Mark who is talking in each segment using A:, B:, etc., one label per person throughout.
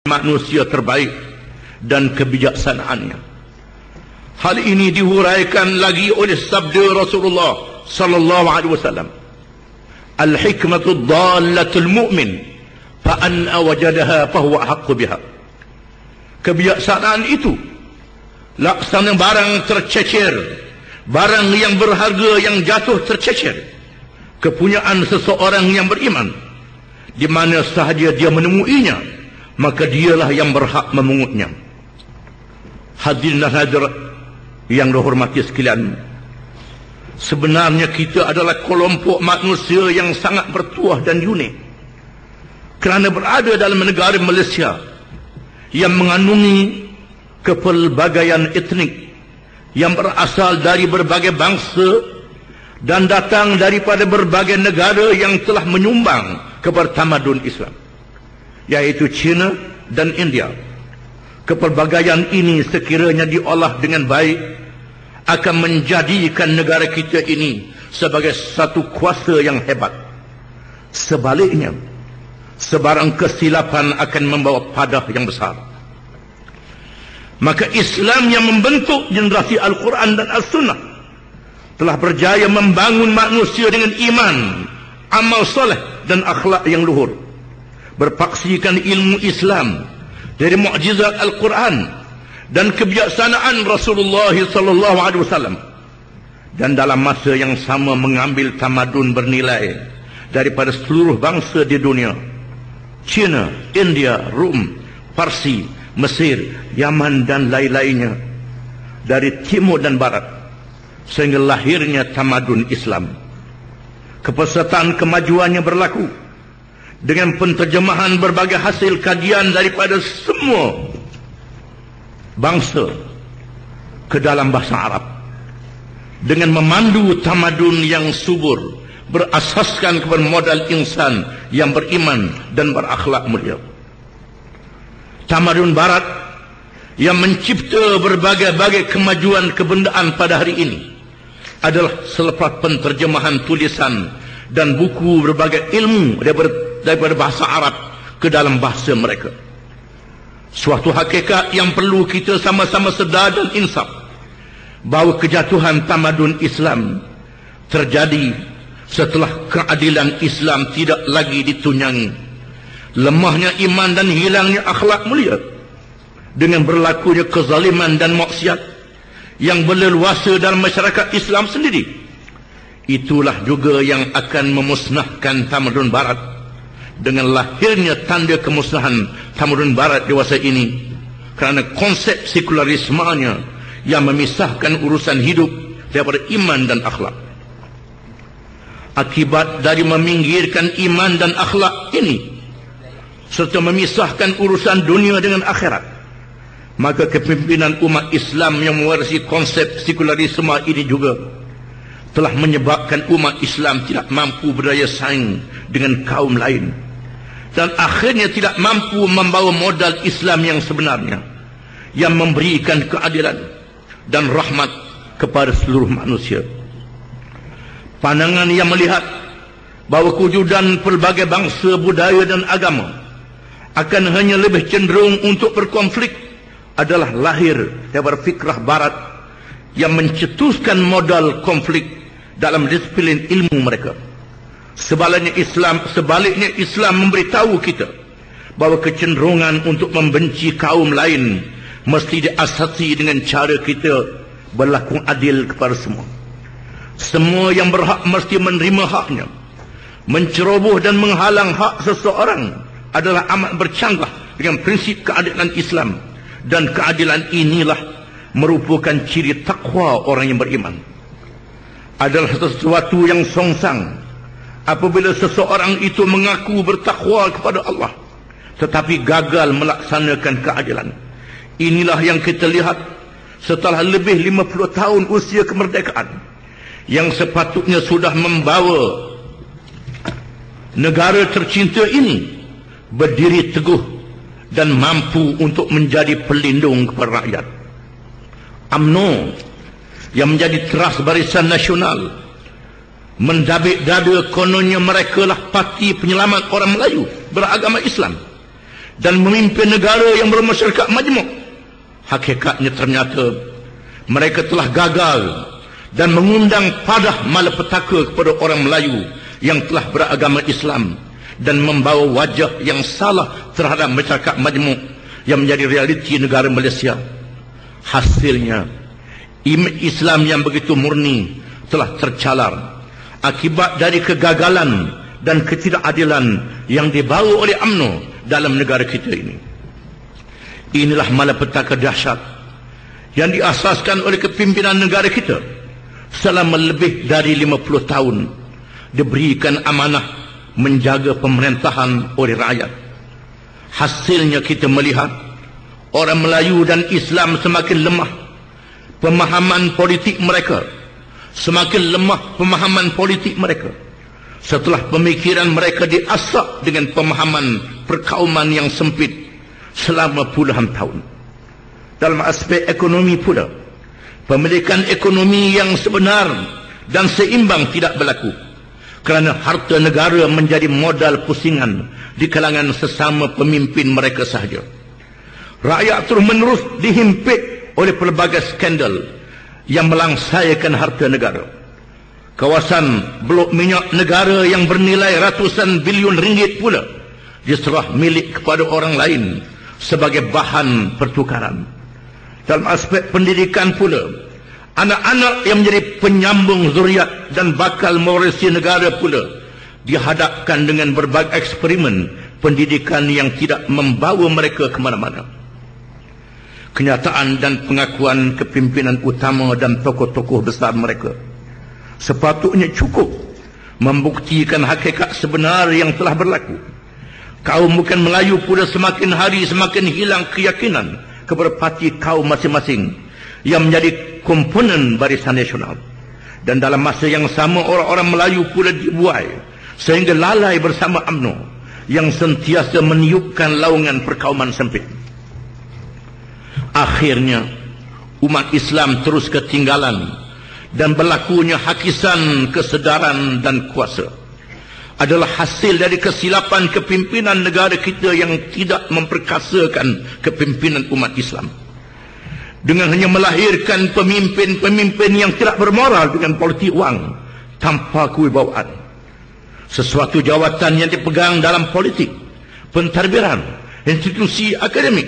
A: manusia terbaik dan kebijaksanaannya. Hal ini dihuraikan lagi oleh sabda Rasulullah sallallahu alaihi wasallam, "Al-hikmatu dhallatul mu'min, fa an wajadaha fa huwa ahqqu biha." Kebijaksanaan itu laksana barang tercecer, barang yang berharga yang jatuh tercecer, kepunyaan seseorang yang beriman, di mana sahaja dia menemuinya, maka dialah yang berhak memungutnya. Hadirin dan hadirat yang dihormati sekalian, sebenarnya kita adalah kelompok manusia yang sangat bertuah dan unik, kerana berada dalam negara Malaysia yang mengandungi kepelbagaian etnik yang berasal dari berbagai bangsa dan datang daripada berbagai negara yang telah menyumbang kepada tamadun Islam, yaitu China dan India. Kepelbagaian ini sekiranya diolah dengan baik akan menjadikan negara kita ini sebagai satu kuasa yang hebat. Sebaliknya, sebarang kesilapan akan membawa padah yang besar. Maka Islam yang membentuk generasi Al-Quran dan As-Sunnah telah berjaya membangun manusia dengan iman, amal soleh dan akhlak yang luhur, berpaksikan ilmu Islam dari mukjizat Al-Quran dan kebijaksanaan Rasulullah sallallahu alaihi wasallam, dan dalam masa yang sama mengambil tamadun bernilai daripada seluruh bangsa di dunia: China, India, Rom, Parsi, Mesir, Yaman dan lain-lainnya, dari timur dan barat, sehingga lahirnya tamadun Islam. Kepesatan kemajuannya berlaku dengan penterjemahan berbagai hasil kajian daripada semua bangsa ke dalam bahasa Arab, dengan memandu tamadun yang subur berasaskan kepada modal insan yang beriman dan berakhlak mulia. Tamadun barat yang mencipta berbagai-bagai kemajuan kebendaan pada hari ini adalah selepas penterjemahan tulisan dan buku berbagai ilmu daripada bahasa Arab ke dalam bahasa mereka. Suatu hakikat yang perlu kita sama-sama sedar dan insaf, bahawa kejatuhan tamadun Islam terjadi setelah keadilan Islam tidak lagi ditunjangi, lemahnya iman dan hilangnya akhlak mulia, dengan berlakunya kezaliman dan maksiat yang berleluasa dalam masyarakat Islam sendiri. Itulah juga yang akan memusnahkan tamadun barat, dengan lahirnya tanda kemusnahan tamadun barat dewasa ini, kerana konsep sekularismenya yang memisahkan urusan hidup daripada iman dan akhlak. Akibat dari meminggirkan iman dan akhlak ini, serta memisahkan urusan dunia dengan akhirat, maka kepimpinan umat Islam yang mewarisi konsep sekularisme ini juga telah menyebabkan umat Islam tidak mampu berdaya saing dengan kaum lain, dan akhirnya tidak mampu membawa modal Islam yang sebenarnya, yang memberikan keadilan dan rahmat kepada seluruh manusia. Pandangan yang melihat bahawa kewujudan pelbagai bangsa, budaya dan agama akan hanya lebih cenderung untuk berkonflik adalah lahir daripada fikrah barat yang mencetuskan modal konflik dalam disiplin ilmu mereka. Sebaliknya Islam memberitahu kita bahawa kecenderungan untuk membenci kaum lain mesti diasasi dengan cara kita berlaku adil kepada semua. Semua yang berhak mesti menerima haknya. Menceroboh dan menghalang hak seseorang adalah amat bercanggah dengan prinsip keadilan Islam, dan keadilan inilah merupakan ciri takwa orang yang beriman. Adalah sesuatu yang songsang apabila seseorang itu mengaku bertakwa kepada Allah tetapi gagal melaksanakan keadilan. Inilah yang kita lihat setelah lebih 50 tahun usia kemerdekaan, yang sepatutnya sudah membawa negara tercinta ini berdiri teguh dan mampu untuk menjadi pelindung kepada rakyat. UMNO yang menjadi teras barisan nasional mendabik dada kononnya mereka lah parti penyelamat orang Melayu beragama Islam, dan memimpin negara yang bermasyarakat majmuk. Hakikatnya ternyata mereka telah gagal dan mengundang padah malapetaka kepada orang Melayu yang telah beragama Islam dan membawa wajah yang salah terhadap masyarakat majmuk yang menjadi realiti negara Malaysia. Hasilnya, imej Islam yang begitu murni telah tercalar akibat dari kegagalan dan ketidakadilan yang dibawa oleh UMNO dalam negara kita ini. Inilah malapetaka dahsyat yang diasaskan oleh kepimpinan negara kita selama lebih dari 50 tahun, diberikan amanah menjaga pemerintahan oleh rakyat. Hasilnya kita melihat orang Melayu dan Islam semakin lemah pemahaman politik mereka, semakin lemah pemahaman politik mereka setelah pemikiran mereka diasak dengan pemahaman perkauman yang sempit selama puluhan tahun. Dalam aspek ekonomi pula, pemilikan ekonomi yang sebenar dan seimbang tidak berlaku kerana harta negara menjadi modal pusingan di kalangan sesama pemimpin mereka sahaja. Rakyat terus menerus dihimpit oleh pelbagai skandal yang melangsaikan harta negara. Kawasan blok minyak negara yang bernilai ratusan bilion ringgit pula diserah milik kepada orang lain sebagai bahan pertukaran. Dalam aspek pendidikan pula, anak-anak yang menjadi penyambung zuriat dan bakal mewarisi negara pula dihadapkan dengan berbagai eksperimen pendidikan yang tidak membawa mereka ke mana-mana. Kenyataan dan pengakuan kepimpinan utama dan tokoh-tokoh besar mereka sepatutnya cukup membuktikan hakikat sebenar yang telah berlaku. Kaum bukan Melayu pula semakin hari semakin hilang keyakinan kepada parti kaum masing-masing yang menjadi komponen barisan nasional. Dan dalam masa yang sama orang-orang Melayu pula dibuai sehingga lalai bersama UMNO yang sentiasa meniupkan laungan perkauman sempit. Akhirnya umat Islam terus ketinggalan dan berlakunya hakisan kesedaran dan kuasa adalah hasil dari kesilapan kepimpinan negara kita yang tidak memperkasakan kepimpinan umat Islam dengan hanya melahirkan pemimpin-pemimpin yang tidak bermoral dengan politik wang tanpa kewibawaan. Sesuatu jawatan yang dipegang dalam politik, pentadbiran, institusi akademik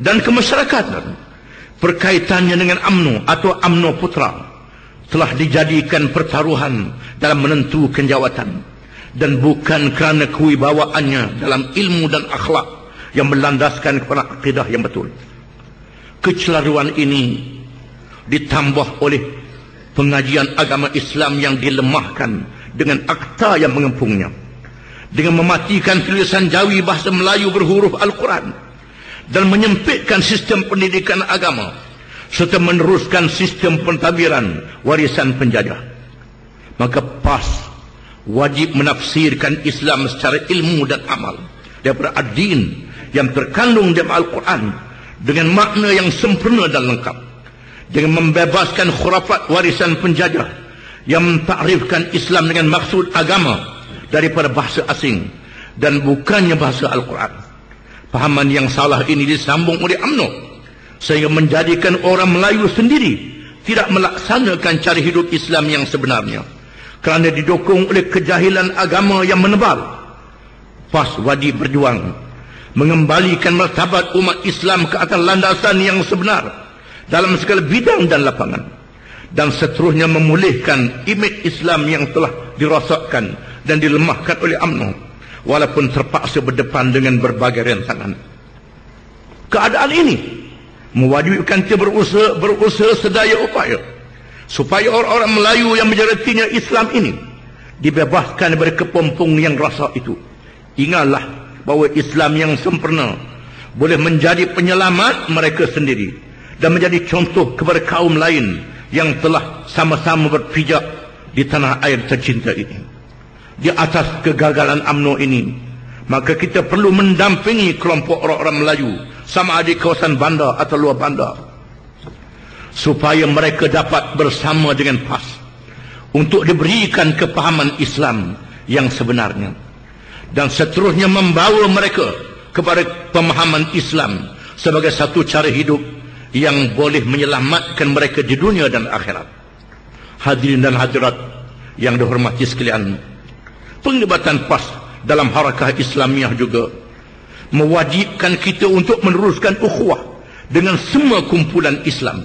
A: dan kemasyarakatan berkaitannya dengan UMNO atau UMNO Putra telah dijadikan pertaruhan dalam menentukan jawatan dan bukan kerana kewibawaannya dalam ilmu dan akhlak yang berlandaskan kepada akidah yang betul. Kecelaruan ini ditambah oleh pengajian agama Islam yang dilemahkan dengan akta yang mengepungnya, dengan mematikan tulisan Jawi bahasa Melayu berhuruf Al-Quran dan menyempitkan sistem pendidikan agama serta meneruskan sistem pentadbiran warisan penjajah. Maka PAS wajib menafsirkan Islam secara ilmu dan amal daripada ad-din yang terkandung dalam Al-Quran dengan makna yang sempurna dan lengkap, dengan membebaskan khurafat warisan penjajah yang mentakrifkan Islam dengan maksud agama daripada bahasa asing dan bukannya bahasa Al-Quran. Pahaman yang salah ini disambung oleh UMNO sehingga menjadikan orang Melayu sendiri tidak melaksanakan cara hidup Islam yang sebenarnya kerana didukung oleh kejahilan agama yang menebal. PAS wajib berjuang mengembalikan martabat umat Islam ke atas landasan yang sebenar dalam segala bidang dan lapangan, dan seterusnya memulihkan imej Islam yang telah dirosakkan dan dilemahkan oleh UMNO walaupun terpaksa berdepan dengan berbagai rintangan. Keadaan ini mewajibkan kita berusaha sedaya upaya supaya orang-orang Melayu yang menjadinya Islam ini dibebaskan dari kepompong yang rasa itu. Ingatlah bahawa Islam yang sempurna boleh menjadi penyelamat mereka sendiri dan menjadi contoh kepada kaum lain yang telah sama-sama berpijak di tanah air tercinta ini. Di atas kegagalan UMNO ini, maka kita perlu mendampingi kelompok orang-orang Melayu sama ada di kawasan bandar atau luar bandar supaya mereka dapat bersama dengan PAS untuk diberikan kepahaman Islam yang sebenarnya, dan seterusnya membawa mereka kepada pemahaman Islam sebagai satu cara hidup yang boleh menyelamatkan mereka di dunia dan akhirat. Hadirin dan hadirat yang dihormati sekalian, penglibatan PAS dalam harakah Islamiah juga mewajibkan kita untuk meneruskan ukhuwah dengan semua kumpulan Islam